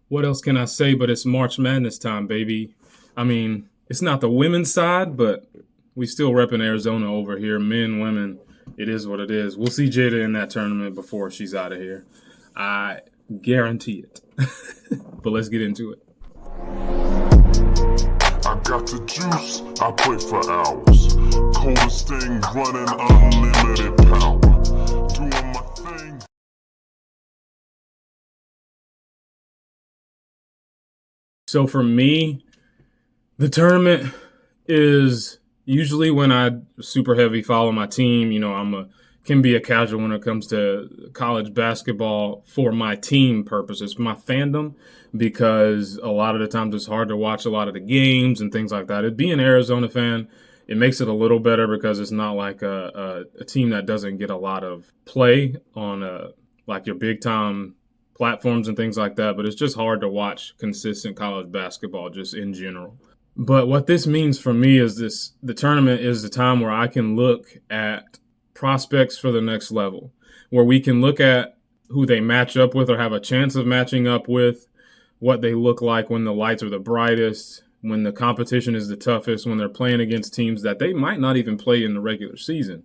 What else can I say? But it's March Madness time, baby. I mean, it's not the women's side, but we still repping Arizona over here. Men, women, it is what it is. We'll see Jada in that tournament before she's out of here. I guarantee it. But let's get into it. I got the juice, I play for hours. Coldest thing running, unlimited power. Doing my thing. So for me, the tournament is usually when I super heavy follow my team. You know, can be a casual when it comes to college basketball for my team purposes, my fandom, because a lot of the times it's hard to watch a lot of the games and things like that. It being an Arizona fan, it makes it a little better because it's not like a team that doesn't get a lot of play on like your big time platforms and things like that. But it's just hard to watch consistent college basketball just in general. But what this means for me is the tournament is the time where I can look at prospects for the next level, where we can look at who they match up with or have a chance of matching up with, what they look like when the lights are the brightest, when the competition is the toughest, when they're playing against teams that they might not even play in the regular season.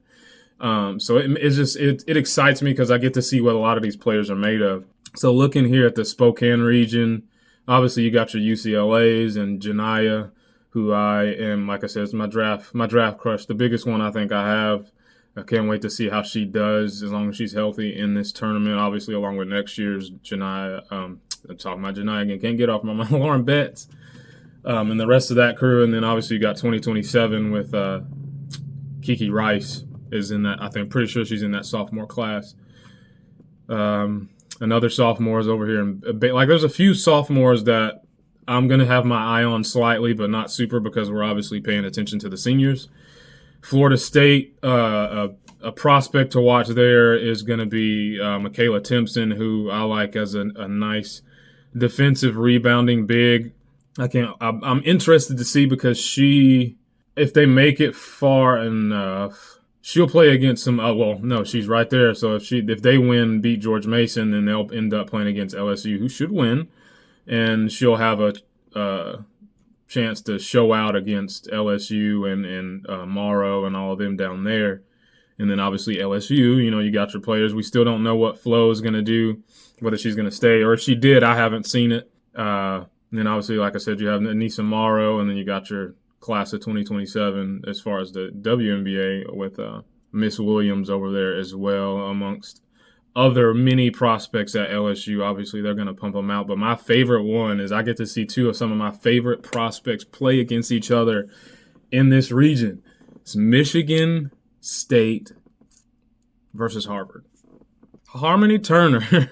So it excites me because I get to see what a lot of these players are made of. So looking here at the Spokane region, obviously you got your UCLAs and Janiyah, who I am, like I said, is my draft crush, the biggest one I think I have. I can't wait to see how she does as long as she's healthy in this tournament, obviously, along with next year's Janiyah. I'm talking about Janiyah again. Can't get off my mind. Lauren Betts and the rest of that crew. And then obviously you got 2027 with Kiki Rice is in that. I think pretty sure she's in that sophomore class. Another sophomores over here. Like there's a few sophomores that I'm going to have my eye on slightly, but not super because we're obviously paying attention to the seniors. Florida State, a prospect to watch there is going to be Michaela Timpson, who I like as a nice defensive rebounding big. I'm interested to see because if they make it far enough, she'll play against some. No, she's right there. So if they win, beat George Mason, then they'll end up playing against LSU, who should win, and she'll have a chance to show out against LSU and Morrow and all of them down there. And then obviously LSU, you got your players. We still don't know what Flo is going to do, whether she's going to stay or if she did, I haven't seen it. And then obviously, like I said, you have Anissa Morrow, and then you got your class of 2027 as far as the WNBA with Miss Williams over there as well, amongst other mini prospects at LSU. Obviously, they're going to pump them out. But my favorite one is I get to see two of some of my favorite prospects play against each other in this region. It's Michigan State versus Harvard. Harmony Turner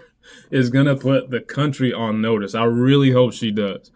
is going to put the country on notice. I really hope she does.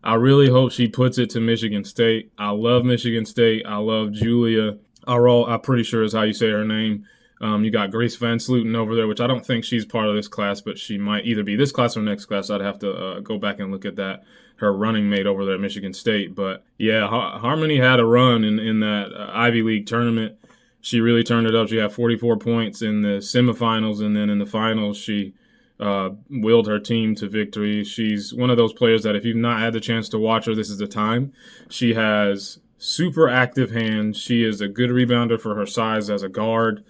I really hope she puts it to Michigan State. I love Michigan State. I love Julia. I'm pretty sure is how you say her name. You got Grace Van Sluten over there, which I don't think she's part of this class, but she might either be this class or next class. I'd have to go back and look at that, her running mate over there at Michigan State. But, yeah, Harmony had a run in that Ivy League tournament. She really turned it up. She had 44 points in the semifinals, and then in the finals she willed her team to victory. She's one of those players that if you've not had the chance to watch her, this is the time. She has super active hands. She is a good rebounder for her size as a guard,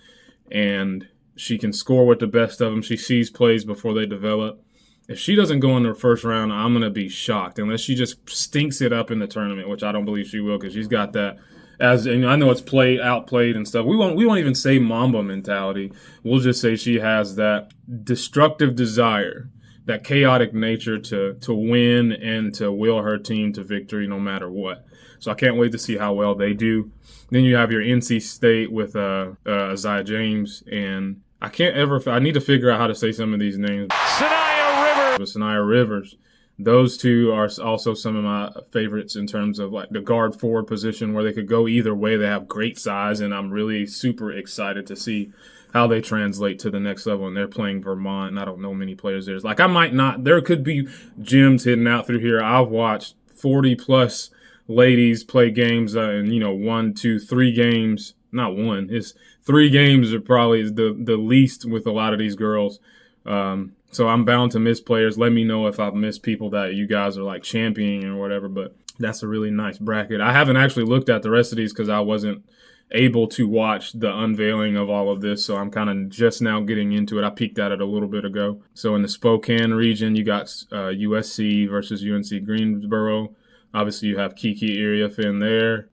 and she can score with the best of them. She sees plays before they develop. If she doesn't go in the first round, I'm going to be shocked unless she just stinks it up in the tournament, which I don't believe she will because she's got that. And I know it's outplayed and stuff. We won't even say Mamba mentality. We'll just say she has that destructive desire, that chaotic nature to win and to will her team to victory no matter what. So I can't wait to see how well they do. Then you have your NC State with Isaiah James, and I need to figure out how to say some of these names. Sanaya Rivers. Those two are also some of my favorites in terms of like the guard forward position where they could go either way. They have great size, and I'm really super excited to see how they translate to the next level. And they're playing Vermont, and I don't know many players there. Like there could be gems hidden out through here. I've watched 40-plus ladies play games and 1, 2, 3 games. Not one. It's 3 games are probably the least with a lot of these girls. So I'm bound to miss players. Let me know if I've missed people that you guys are like championing or whatever. But that's a really nice bracket. I haven't actually looked at the rest of these because I wasn't able to watch the unveiling of all of this. So I'm kind of just now getting into it. I peeked at it a little bit ago. So in the Spokane region, you got USC versus UNC Greensboro. Obviously, you have Kiki Iriafen there.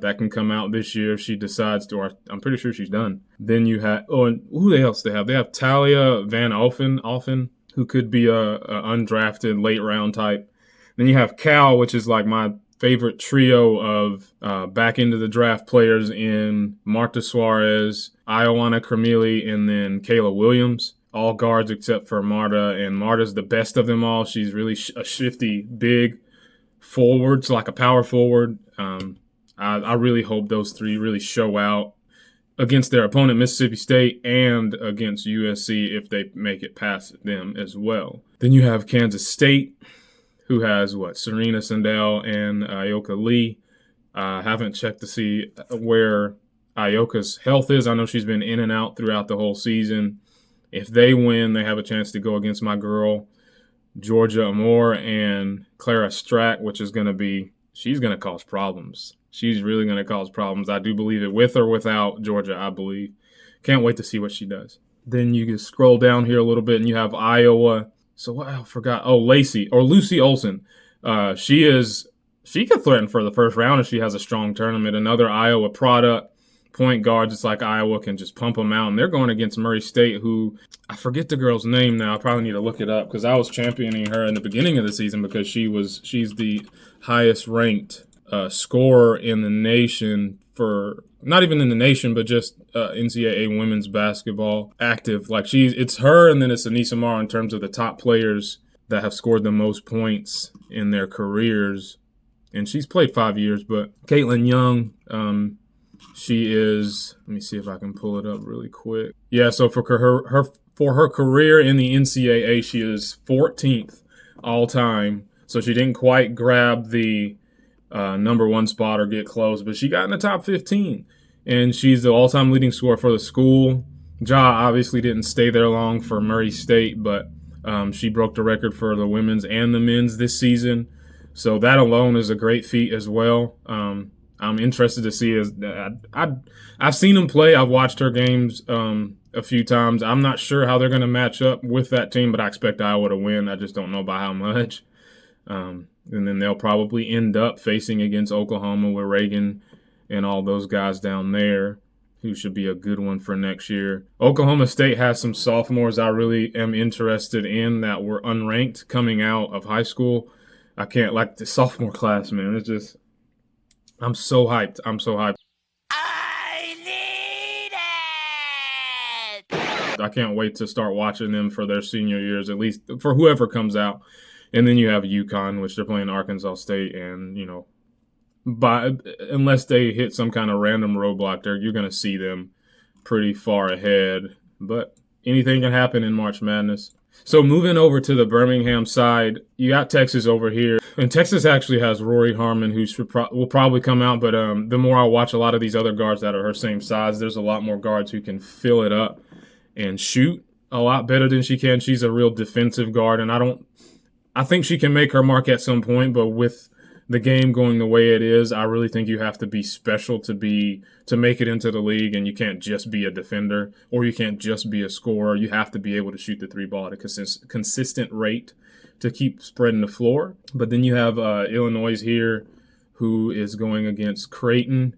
That can come out this year if she decides to, or I'm pretty sure she's done. Then you have, and who else they have? They have Talia Van Alphen, who could be a undrafted late round type. Then you have Cal, which is like my favorite trio of back into the draft players in Marta Suarez, Ioana Kermili, and then Kayla Williams. All guards except for Marta, and Marta's the best of them all. She's really a shifty, big forward, so like a power forward. I really hope those three really show out against their opponent, Mississippi State, and against USC if they make it past them as well. Then you have Kansas State, who has, Serena Sandel and Ioka Lee. Haven't checked to see where Ioka's health is. I know she's been in and out throughout the whole season. If they win, they have a chance to go against my girl, Georgia Amore, and Clara Strack, which is going to be, she's going to cause problems. She's really going to cause problems. I do believe it, with or without Georgia, I believe. Can't wait to see what she does. Then you can scroll down here a little bit, and you have Iowa. So what I forgot. Oh, Lucy Olson. She could threaten for the first round if she has a strong tournament. Another Iowa product, point guards. It's like Iowa can just pump them out. And they're going against Murray State, who I forget the girl's name now. I probably need to look it up because I was championing her in the beginning of the season because she's the highest ranked scorer in the nation for, not even in the nation, but just NCAA women's basketball active. Like it's her, and then it's Anissa Marr in terms of the top players that have scored the most points in their careers. And she's played 5 years, but Caitlin Young, she is, let me see if I can pull it up really quick. Yeah, so for her career in the NCAA, she is 14th all time. So she didn't quite grab the number one spot or get close, but she got in the top 15. And she's the all-time leading scorer for the school. Ja obviously didn't stay there long for Murray State, but she broke the record for the women's and the men's this season. So that alone is a great feat as well. I'm interested to see. I've seen them play. I've watched her games a few times. I'm not sure how they're going to match up with that team, but I expect Iowa to win. I just don't know by how much. And then they'll probably end up facing against Oklahoma with Reagan and all those guys down there, who should be a good one for next year. Oklahoma State has some sophomores I really am interested in that were unranked coming out of high school. I can't, like the sophomore class, man. It's just, I'm so hyped. I need it! I can't wait to start watching them for their senior years, at least for whoever comes out. And then you have UConn, which they're playing Arkansas State, and, unless they hit some kind of random roadblock there, you're going to see them pretty far ahead. But anything can happen in March Madness. So moving over to the Birmingham side, you got Texas over here. And Texas actually has Rory Harmon, who will probably come out. But the more I watch a lot of these other guards that are her same size, there's a lot more guards who can fill it up and shoot a lot better than she can. She's a real defensive guard, and I think she can make her mark at some point, but with the game going the way it is, I really think you have to be special to make it into the league, and you can't just be a defender or you can't just be a scorer. You have to be able to shoot the three ball at a consistent rate to keep spreading the floor. But then you have Illinois here, who is going against Creighton,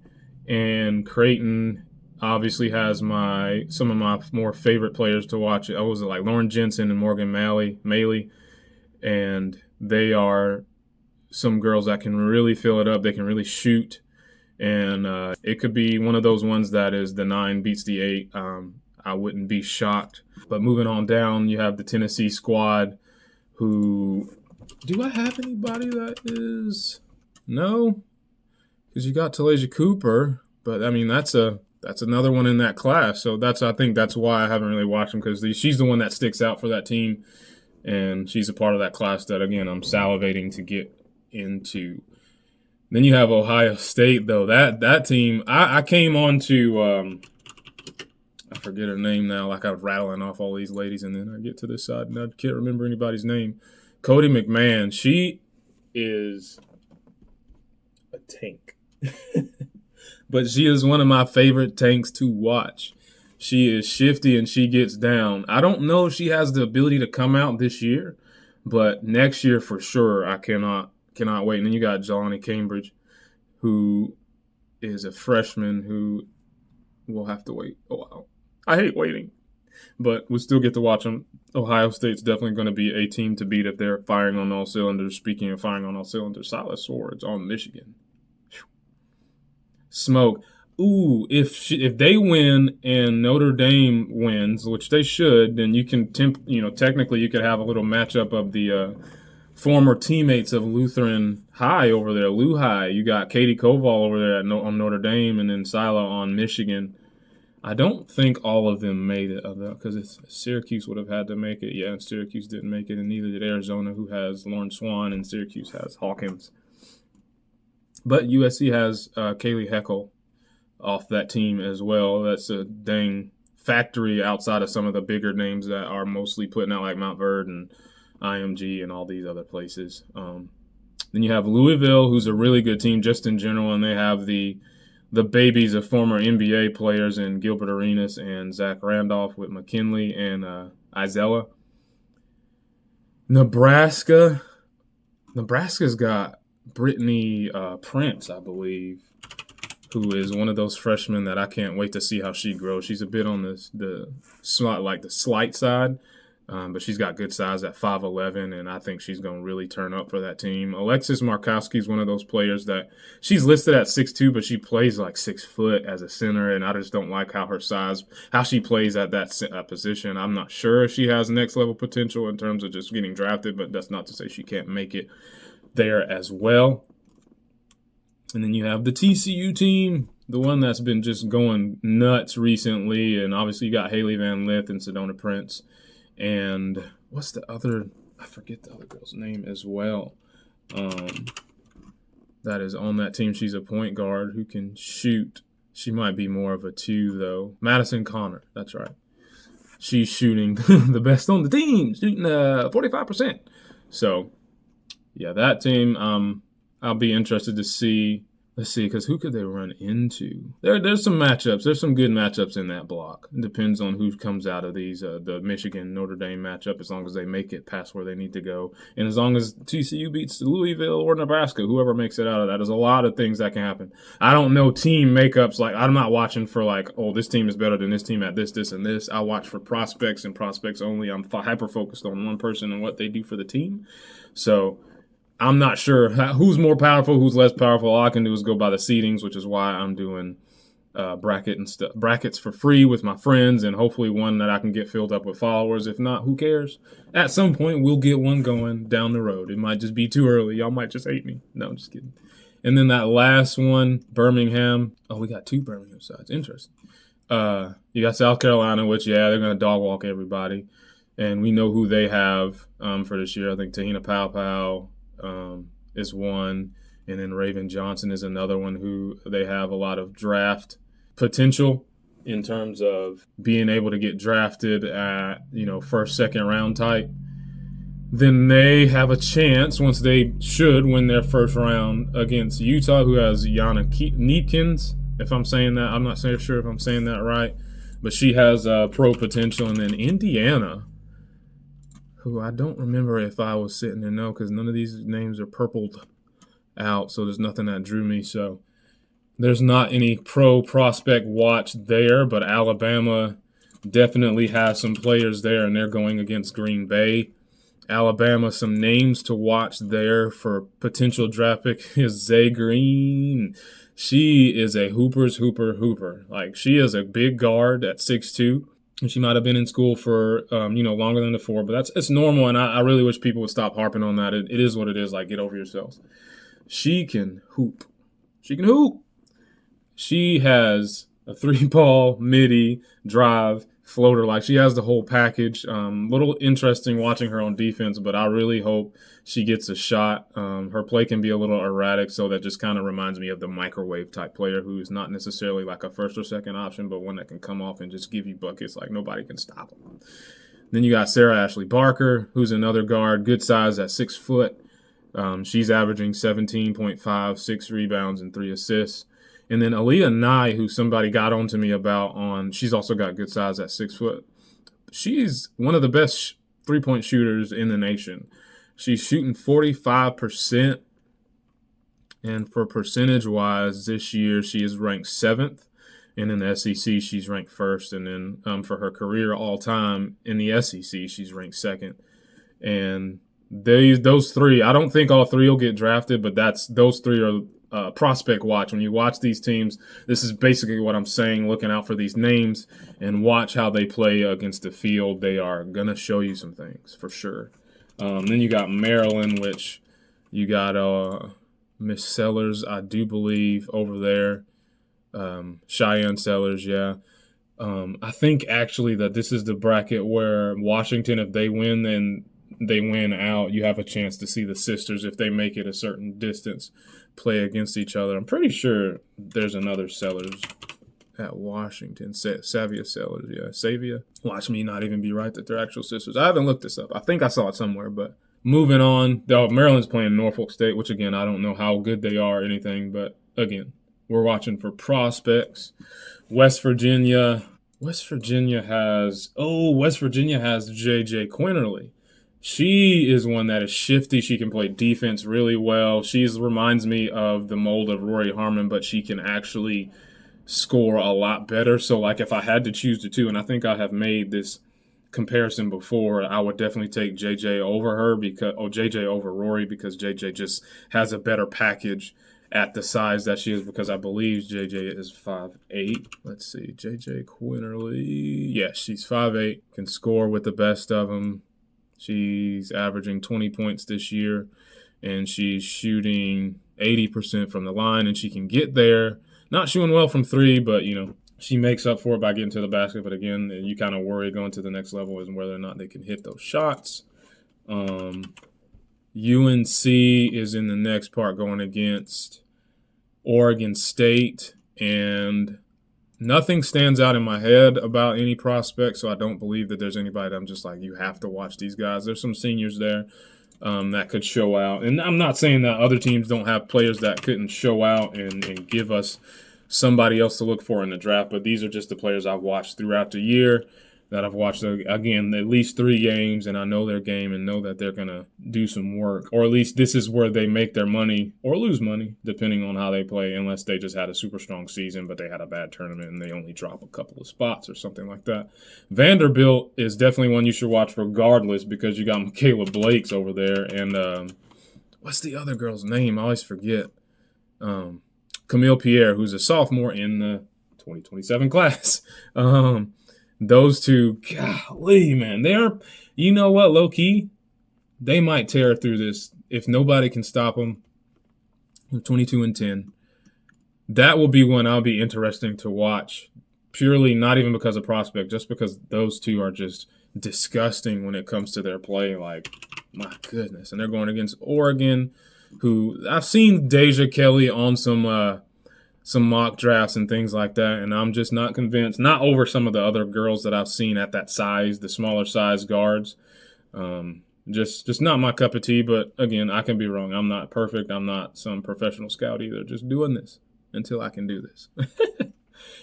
and Creighton obviously has some of my more favorite players to watch. Like Lauren Jensen and Morgan Maley. And they are some girls that can really fill it up. They can really shoot. And it could be one of those ones that is the 9 beats the 8. I wouldn't be shocked. But moving on down, you have the Tennessee squad, who, do I have anybody that is? No, because you got Talasia Cooper. But, I mean, that's another one in that class. So I think that's why I haven't really watched them, because she's the one that sticks out for that team. And she's a part of that class that, again, I'm salivating to get into. Then you have Ohio State, though. That team, I came on to I forget her name now. Like I'm rattling off all these ladies, and then I get to this side, and I can't remember anybody's name. Cody McMahon. She is a tank. But she is one of my favorite tanks to watch. She is shifty and she gets down. I don't know if she has the ability to come out this year, but next year for sure, I cannot wait. And then you got Johnny Cambridge, who is a freshman who will have to wait a while. I hate waiting, but we still get to watch them. Ohio State's definitely going to be a team to beat if they're firing on all cylinders. Speaking of firing on all cylinders, Silas Swords on Michigan. Smoke. Ooh, if they win and Notre Dame wins, which they should, then you can technically you could have a little matchup of the former teammates of Lutheran High over there, Lou High. You got Katie Koval over there on Notre Dame, and then Sila on Michigan. I don't think all of them made it, because Syracuse would have had to make it. Yeah, and Syracuse didn't make it, and neither did Arizona, who has Lauren Swan, and Syracuse has Hawkins. But USC has Kaylee Heckel off that team as well. That's a dang factory outside of some of the bigger names that are mostly putting out, like Mount Verde and IMG and all these other places. Then you have Louisville, who's a really good team just in general, and they have the babies of former NBA players in Gilbert Arenas and Zach Randolph with McKinley and Izella. Nebraska's got Brittany Prince, I believe, who is one of those freshmen that I can't wait to see how she grows. She's a bit on the slight side, but she's got good size at 5'11", and I think she's going to really turn up for that team. Alexis Markowski is one of those players that she's listed at 6'2", but she plays like 6 foot as a center, and I just don't like how she plays at that position. I'm not sure if she has next level potential in terms of just getting drafted, but that's not to say she can't make it there as well. And then you have the TCU team, the one that's been just going nuts recently. And obviously you got Haley Van Lith and Sedona Prince. And what's the other? I forget the other girl's name as well. That is on that team. She's a point guard who can shoot. She might be more of a 2, though. Madison Connor. That's right. She's shooting the best on the team, shooting 45%. So, yeah, that team, I'll be interested to see. Let's see, because who could they run into? There's some matchups. There's some good matchups in that block. It depends on who comes out of these, the Michigan-Notre Dame matchup, as long as they make it past where they need to go. And as long as TCU beats Louisville or Nebraska, whoever makes it out of that, there's a lot of things that can happen. I don't know team makeups. Like, I'm not watching for, like, oh, this team is better than this team at this, and this. I watch for prospects and prospects only. I'm hyper-focused on one person and what they do for the team. So I'm not sure who's more powerful, who's less powerful. All I can do is go by the seedings, which is why I'm doing brackets for free with my friends, and hopefully one that I can get filled up with followers. If not, who cares? At some point, we'll get one going down the road. It might just be too early. Y'all might just hate me. No, I'm just kidding. And then that last one, Birmingham. Oh, we got 2 Birmingham sides. Interesting. You got South Carolina, which, yeah, they're going to dog walk everybody. And we know who they have for this year. I think Tahina Powell is one, and then Raven Johnson is another one who they have a lot of draft potential in terms of being able to get drafted at, first, second round type. Then they have a chance, once they should win their first round, against Utah, who has Yana Neepkins, if I'm saying that. I'm not so sure if I'm saying that right, but she has pro potential. And then Indiana, who I don't remember if I was sitting there, no, because none of these names are purpled out, so there's nothing that drew me. So there's not any pro prospect watch there, but Alabama definitely has some players there, and they're going against Green Bay. Alabama, some names to watch there for potential draft pick is Zay Green. She is a hooper. Like, she is a big guard at 6'2". And she might have been in school for, longer than the 4, but it's normal, and I really wish people would stop harping on that. It is what it is. Like, get over yourselves. She can hoop. She has a 3-ball, midi, drive, floater. Like, she has the whole package. Little interesting watching her on defense, but I really hope she gets a shot. Her play can be a little erratic, so that just kind of reminds me of the microwave type player who is not necessarily like a first or second option, but one that can come off and just give you buckets like nobody can stop them. Then you got Sarah Ashley Barker, who's another guard, good size at 6 foot. She's averaging 17.5, 6 rebounds, and 3 assists. And then Aaliyah Nye, who somebody got on to me about she's also got good size at 6 foot. She's one of the best three-point shooters in the nation. She's shooting 45%. And for percentage-wise, this year she is ranked 7th. And in the SEC, she's ranked 1st. And then for her career all-time in the SEC, she's ranked 2nd. And those three, I don't think all three will get drafted, but those three are prospect watch. When you watch these teams, this is basically what I'm saying, looking out for these names and watch how they play against the field. They are going to show you some things for sure. Then you got Maryland, which you got Miss Sellers, I do believe, over there. Cheyenne Sellers, yeah. I think actually that this is the bracket where Washington, if they win, then they win out. You have a chance to see the sisters, if they make it a certain distance, play against each other. I'm pretty sure there's another Sellers at Washington. Savia Sellers, yeah. Savia. Watch me not even be right that they're actual sisters. I haven't looked this up. I think I saw it somewhere, but moving on. Maryland's playing Norfolk State, which, again, I don't know how good they are or anything, but, again, we're watching for prospects. West Virginia has J.J. Quinterly. She is one that is shifty. She can play defense really well. She reminds me of the mold of Rory Harmon, but she can actually score a lot better. So, like, if I had to choose the two, and I think I have made this comparison before, I would definitely take JJ over her JJ over Rory, because JJ just has a better package at the size that she is, because I believe JJ is 5'8". Let's see, JJ Quinterly. Yeah, she's 5'8", can score with the best of them. She's averaging 20 points this year, and she's shooting 80% from the line, and she can get there. Not shooting well from three, but, she makes up for it by getting to the basket. But, again, you kind of worry going to the next level is whether or not they can hit those shots. UNC is in the next part going against Oregon State, and nothing stands out in my head about any prospect, so I don't believe that there's anybody that I'm just like, you have to watch these guys. There's some seniors there that could show out. And I'm not saying that other teams don't have players that couldn't show out and give us somebody else to look for in the draft, but these are just the players I've watched throughout the year, that I've watched, again, at least 3 games, and I know their game and know that they're going to do some work. Or at least this is where they make their money or lose money, depending on how they play, unless they just had a super strong season, but they had a bad tournament and they only drop a couple of spots or something like that. Vanderbilt is definitely one you should watch regardless, because you got Michaela Blakes over there. And what's the other girl's name? I always forget. Camille Pierre, who's a sophomore in the 2027 class. Those two, golly, man, you know what, low-key, they might tear through this if nobody can stop them. 22-10. That will be one I'll be interesting to watch, purely not even because of prospect, just because those two are just disgusting when it comes to their play. Like, my goodness. And they're going against Oregon, who I've seen Deja Kelly on some mock drafts and things like that, and I'm just not convinced. Not over some of the other girls that I've seen at that size, the smaller size guards. Just not my cup of tea, but again, I can be wrong. I'm not perfect. I'm not some professional scout either. Just doing this until I can do this.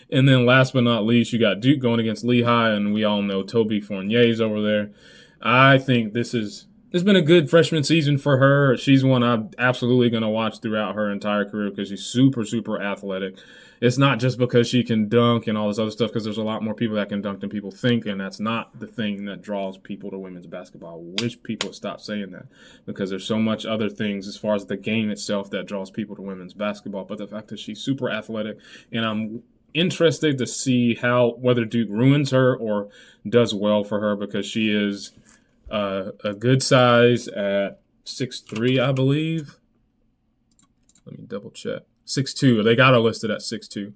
And then last but not least, you got Duke going against Lehigh, and we all know Toby Fournier's over there. I think it's been a good freshman season for her. She's one I'm absolutely going to watch throughout her entire career, because she's super, super athletic. It's not just because she can dunk and all this other stuff, because there's a lot more people that can dunk than people think, and that's not the thing that draws people to women's basketball. I wish people would stop saying that, because there's so much other things as far as the game itself that draws people to women's basketball. But the fact that she's super athletic, and I'm interested to see whether Duke ruins her or does well for her, because she is a good size at 6'3", I believe. Let me double check. 6'2". They got her listed at 6'2".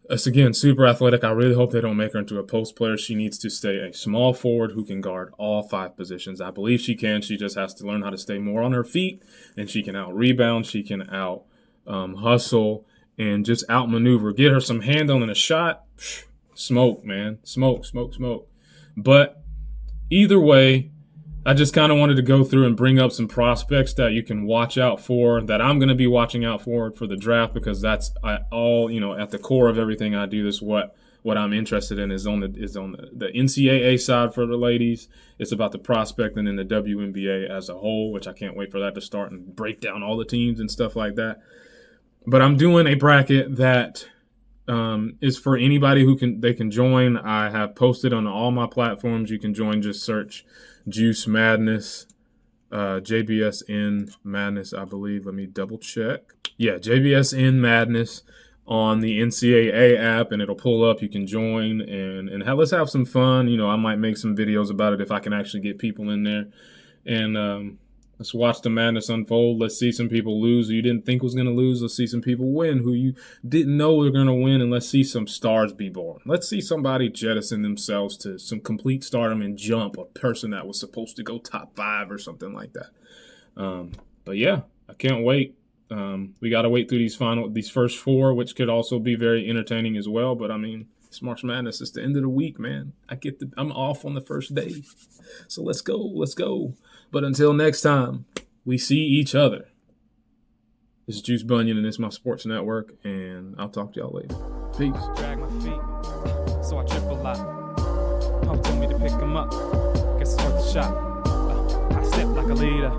It's, again, super athletic. I really hope they don't make her into a post player. She needs to stay a small forward who can guard all 5 positions. I believe she can. She just has to learn how to stay more on her feet, and she can out-rebound. She can out-hustle and just out-maneuver. Get her some handle and a shot. Smoke, man. Smoke. But either way, I just kind of wanted to go through and bring up some prospects that you can watch out for, that I'm going to be watching out for the draft, because that's all, at the core of everything I do. This what I'm interested in is on the NCAA side for the ladies. It's about the prospect, and then the WNBA as a whole, which I can't wait for that to start and break down all the teams and stuff like that. But I'm doing a bracket that is for anybody they can join. I have posted on all my platforms. You can join. Just search Juice Madness, JBSN Madness, I believe. Let me double check. Yeah, JBSN Madness on the NCAA app, and it'll pull up. You can join and let's have some fun. I might make some videos about it if I can actually get people in there. And let's watch the madness unfold. Let's see some people lose who you didn't think was going to lose. Let's see some people win who you didn't know were going to win. And let's see some stars be born. Let's see somebody jettison themselves to some complete stardom and jump a person that was supposed to go top 5 or something like that. But yeah, I can't wait. We got to wait through these first 4, which could also be very entertaining as well. But I mean, it's March Madness. It's the end of the week, man. I'm off on the first day. So let's go. But until next time, we see each other. This is Juice Bunyan, and it's my sports network, and I'll talk to y'all later. Peace. Drag my feet, so I trip a lot. Pump told me to pick 'em up. Guess it's worth a shot. I step like a leader.